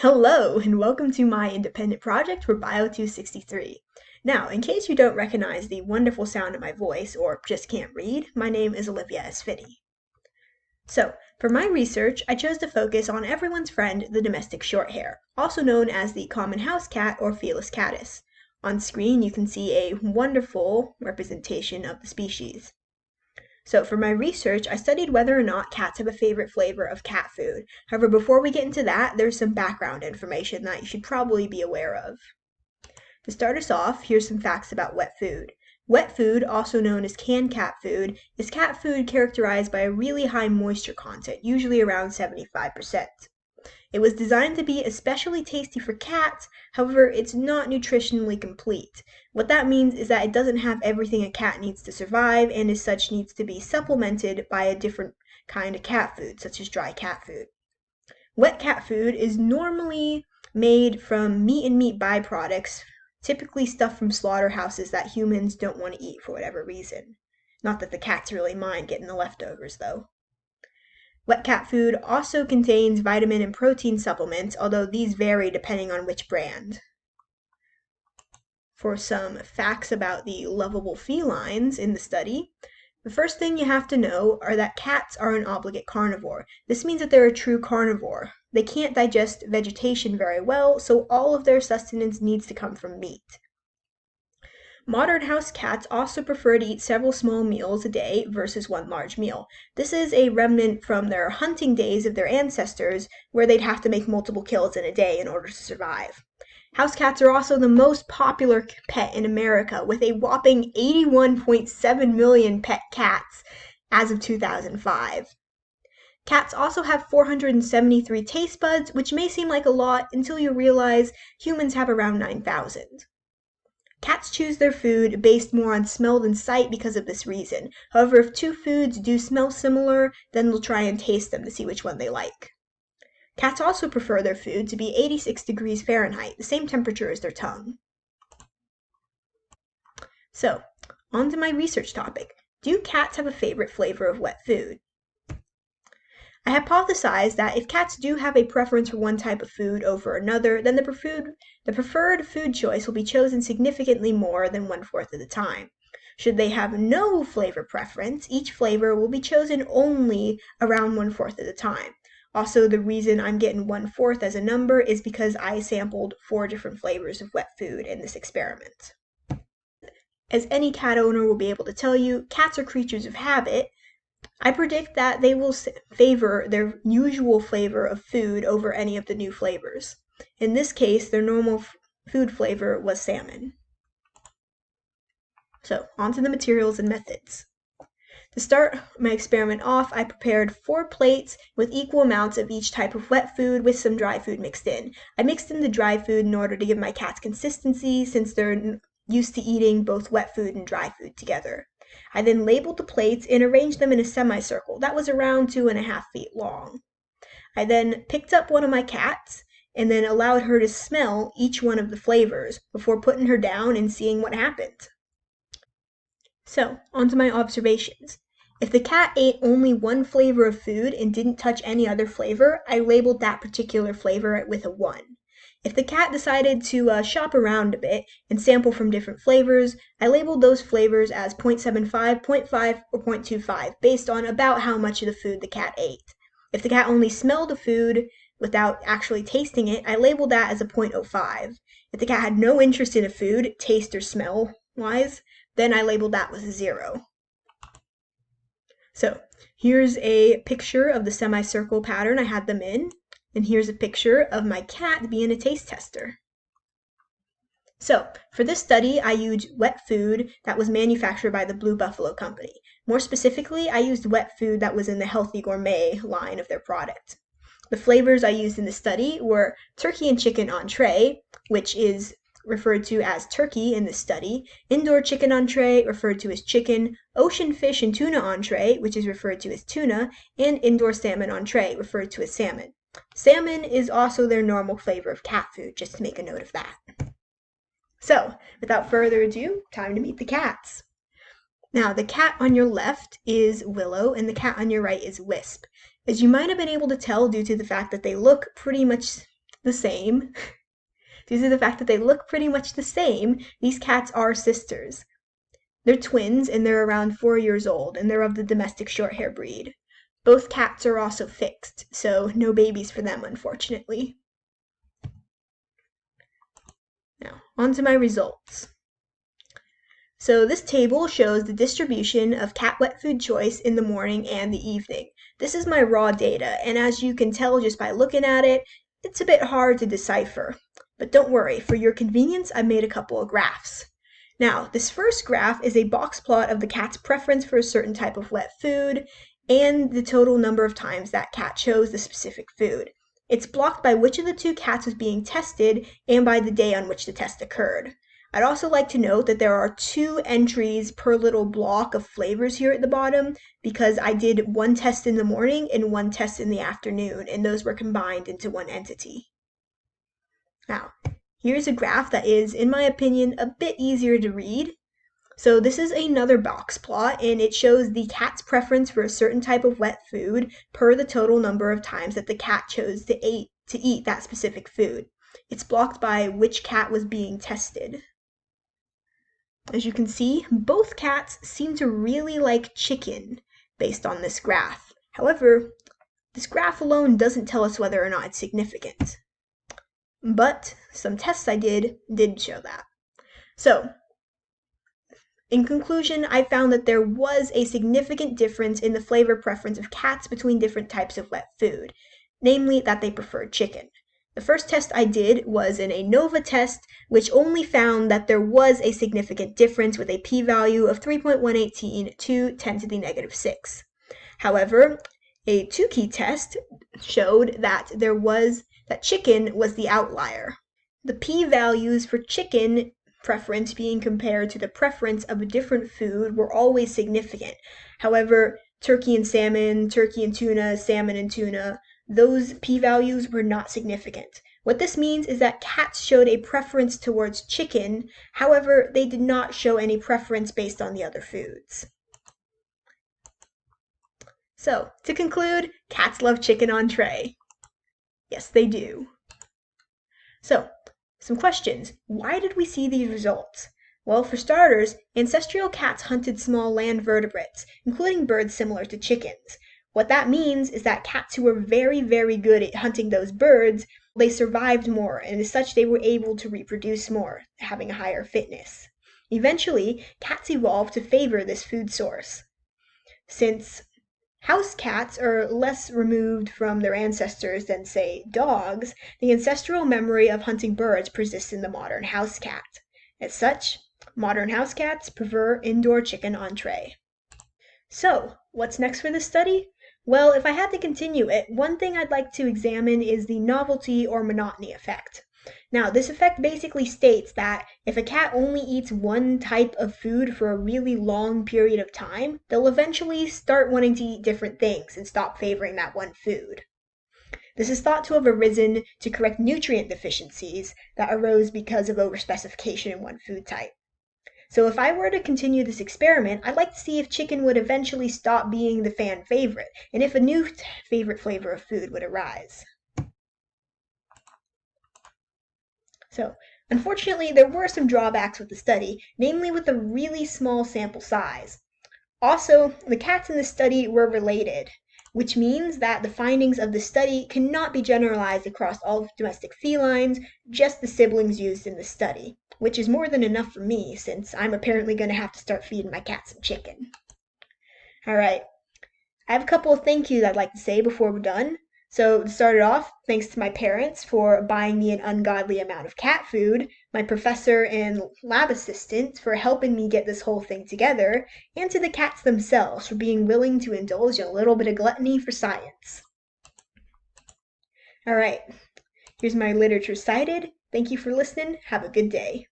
Hello, and welcome to my independent project for Bio263. Now, in case you don't recognize the wonderful sound of my voice or just can't read, my name is Olivia S. Finney. So, for my research, I chose to focus on everyone's friend, the domestic shorthair, also known as the common house cat or Felis catus. On screen, you can see a wonderful representation of the species. So for my research, I studied whether or not cats have a favorite flavor of cat food. However, before we get into that, there's some background information that you should probably be aware of. To start us off, here's some facts about wet food. Wet food, also known as canned cat food, is cat food characterized by a really high moisture content, usually around 75%. It was designed to be especially tasty for cats, however, it's not nutritionally complete. What that means is that it doesn't have everything a cat needs to survive, and as such needs to be supplemented by a different kind of cat food, such as dry cat food. Wet cat food is normally made from meat and meat byproducts, typically stuff from slaughterhouses that humans don't want to eat for whatever reason. Not that the cats really mind getting the leftovers, though. Wet cat food also contains vitamin and protein supplements, although these vary depending on which brand. For some facts about the lovable felines in the study, the first thing you have to know are that cats are an obligate carnivore. This means that they're a true carnivore. They can't digest vegetation very well, so all of their sustenance needs to come from meat. Modern house cats also prefer to eat several small meals a day versus one large meal. This is a remnant from their hunting days of their ancestors, where they'd have to make multiple kills in a day in order to survive. House cats are also the most popular pet in America, with a whopping 81.7 million pet cats as of 2005. Cats also have 473 taste buds, which may seem like a lot until you realize humans have around 9,000. Cats choose their food based more on smell than sight because of this reason. However, if two foods do smell similar, then they'll try and taste them to see which one they like. Cats also prefer their food to be 86 degrees Fahrenheit, the same temperature as their tongue. So, on to my research topic. Do cats have a favorite flavor of wet food? I hypothesized that if cats do have a preference for one type of food over another, then the preferred food choice will be chosen significantly more than 1/4 of the time. Should they have no flavor preference, each flavor will be chosen only around 1/4 of the time. Also, the reason I'm getting 1/4 as a number is because I sampled 4 different flavors of wet food in this experiment. As any cat owner will be able to tell you, cats are creatures of habit. I predict that they will favor their usual flavor of food over any of the new flavors. In this case, their normal food flavor was salmon. So, on to the materials and methods. To start my experiment off, I prepared 4 plates with equal amounts of each type of wet food with some dry food mixed in. I mixed in the dry food in order to give my cats consistency since they're used to eating both wet food and dry food together. I then labeled the plates and arranged them in a semicircle that was around 2.5 feet long. I then picked up one of my cats and then allowed her to smell each one of the flavors before putting her down and seeing what happened. So, on to my observations. If the cat ate only one flavor of food and didn't touch any other flavor, I labeled that particular flavor with a 1. If the cat decided to shop around a bit and sample from different flavors, I labeled those flavors as 0.75, 0.5, or 0.25 based on about how much of the food the cat ate. If the cat only smelled the food without actually tasting it, I labeled that as a 0.05. If the cat had no interest in a food, taste or smell-wise, then I labeled that with a 0. So, here's a picture of the semicircle pattern I had them in. And here's a picture of my cat being a taste tester. So, for this study, I used wet food that was manufactured by the Blue Buffalo Company. More specifically, I used wet food that was in the Healthy Gourmet line of their product. The flavors I used in the study were turkey and chicken entree, which is referred to as turkey in this study, indoor chicken entree, referred to as chicken, ocean fish and tuna entree, which is referred to as tuna, and indoor salmon entree, referred to as salmon. Salmon is also their normal flavor of cat food, just to make a note of that. So, without further ado, time to meet the cats. Now, the cat on your left is Willow, and the cat on your right is Wisp. As you might have been able to tell due to the fact that they look pretty much the same. Due to the fact that they look pretty much the same, these cats are sisters. They're twins and they're around 4 years old and they're of the domestic shorthair breed. Both cats are also fixed, so no babies for them, unfortunately. Now, on to my results. So this table shows the distribution of cat wet food choice in the morning and the evening. This is my raw data, and as you can tell just by looking at it, it's a bit hard to decipher. But don't worry, for your convenience, I made a couple of graphs. Now, this first graph is a box plot of the cat's preference for a certain type of wet food and the total number of times that cat chose the specific food. It's blocked by which of the two cats was being tested and by the day on which the test occurred. I'd also like to note that there are 2 entries per little block of flavors here at the bottom because I did one test in the morning and one test in the afternoon, and those were combined into one entity. Now, here's a graph that is, in my opinion, a bit easier to read. So this is another box plot, and it shows the cat's preference for a certain type of wet food per the total number of times that the cat chose to eat that specific food. It's blocked by which cat was being tested. As you can see, both cats seem to really like chicken based on this graph. However, this graph alone doesn't tell us whether or not it's significant. But some tests I did show that. So, in conclusion, I found that there was a significant difference in the flavor preference of cats between different types of wet food, namely that they preferred chicken. The first test I did was an ANOVA test, which only found that there was a significant difference with a p-value of 3.118 to 10 to the negative 6. However, a Tukey test showed that chicken was the outlier. The p-values for chicken preference being compared to the preference of a different food were always significant. However, turkey and salmon, turkey and tuna, salmon and tuna, those p-values were not significant. What this means is that cats showed a preference towards chicken, however, they did not show any preference based on the other foods. So, to conclude, cats love chicken on tray. Yes, they do. So, some questions. Why did we see these results? Well, for starters, ancestral cats hunted small land vertebrates, including birds similar to chickens. What that means is that cats who were very, very good at hunting those birds, they survived more, and as such they were able to reproduce more, having a higher fitness. Eventually, cats evolved to favor this food source. Since house cats are less removed from their ancestors than, say, dogs, the ancestral memory of hunting birds persists in the modern house cat. As such, modern house cats prefer indoor chicken on tray. So, what's next for this study? Well, if I had to continue it, one thing I'd like to examine is the novelty or monotony effect. Now, this effect basically states that if a cat only eats one type of food for a really long period of time, they'll eventually start wanting to eat different things and stop favoring that one food. This is thought to have arisen to correct nutrient deficiencies that arose because of overspecification in one food type. So if I were to continue this experiment, I'd like to see if chicken would eventually stop being the fan favorite, and if a new favorite flavor of food would arise. So, unfortunately, there were some drawbacks with the study, namely with the really small sample size. Also, the cats in the study were related, which means that the findings of the study cannot be generalized across all domestic felines, just the siblings used in the study, which is more than enough for me since I'm apparently going to have to start feeding my cat some chicken. Alright, I have a couple of thank yous I'd like to say before we're done. So, to start it off, thanks to my parents for buying me an ungodly amount of cat food, my professor and lab assistant for helping me get this whole thing together, and to the cats themselves for being willing to indulge in a little bit of gluttony for science. Alright, here's my literature cited. Thank you for listening. Have a good day.